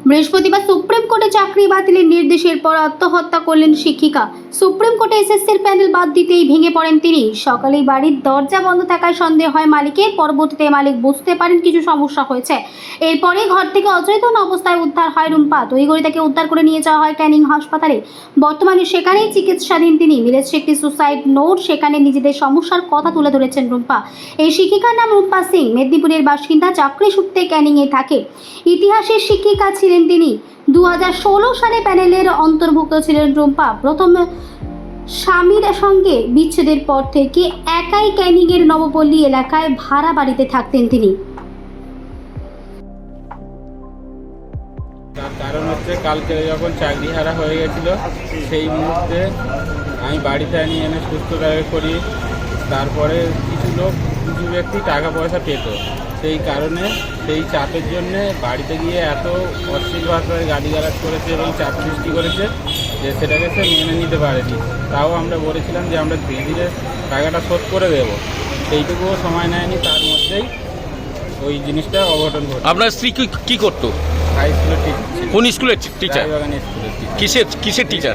বৃহস্পতিবার সুপ্রিম কোর্টে চাকরি বাতিলের নির্দেশের পর আত্মহত্যা করলেন শিক্ষিকা। সুপ্রিম কোর্টে এসএসসির প্যানেল বাদ দিতেই ভেঙে পড়েন তিনি। সকালেই বাড়ির দরজা বন্ধ থাকায় সন্দেহ হয় মালিকের। পরবর্তীতে মালিক বুঝতে পারেন কিছু সমস্যা হয়েছে। এরপরে ঘর থেকে অচেতন অবস্থায় উদ্ধার হয় রুম্পা। তড়িঘড়ি তাকে উদ্ধার করে নিয়ে যাওয়া হয় ক্যানিং হাসপাতালে। বর্তমানে সেখানেই চিকিৎসাধীন তিনি। মিলেছে একটি সুসাইড নোট, সেখানে নিজেদের সমস্যার কথা তুলে ধরেছেন রুম্পা। এই শিক্ষিকার নাম রুম্পা সিং, মেদিনীপুরের বাসিন্দা, চাকরি সূত্রে ক্যানিংয়ে থাকে। ইতিহাসের শিক্ষিকা ছিলেন তিনি। 2016 সালে প্যানেলের অন্তর্ভুক্ত ছিলেন রুম্পা। প্রথম স্বামীর সঙ্গে বিচ্ছেদের পর থেকে একাই ক্যানিংয়ের নবপল্লী এলাকায় ভাড়া বাড়িতে থাকতেন তিনি। তার কারণ হচ্ছে কালকে যখন চাকরি হারা হয়ে গেছিল সেই মুহূর্তে আমি বাড়িতে এনে সুস্থ করি। তারপরে কিছু ব্যক্তি টাকা পয়সা পেত, সেই কারণে সেই চাপের জন্যে বাড়িতে গিয়ে এত অশ্লীল ভাষায় গালিগালাজ করেছে এবং চাপ সৃষ্টি করেছে যে সেটাকে সে মেনে নিতে পারেনি। তাও আমরা বলেছিলাম যে আমরা ধীরে ধীরে টাকাটা শোধ করে দেবো, সেইটুকুও সময় নেয়নি। তার মধ্যেই ওই জিনিসটা অঘটন ঘটে। আপনার স্ত্রী কি করতো? হাই স্কুলের টিচার। কোন স্কুলের টিচার? রায়বাগান স্কুলের টিচার। কিসের টিচার?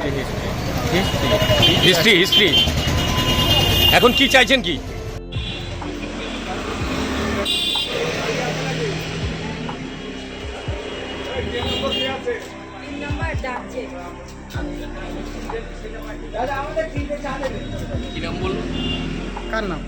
হিস্ট্রি। হিস্ট্রি। এখন কি চাইছেন কি? কি নাম বলুন? কার নাম?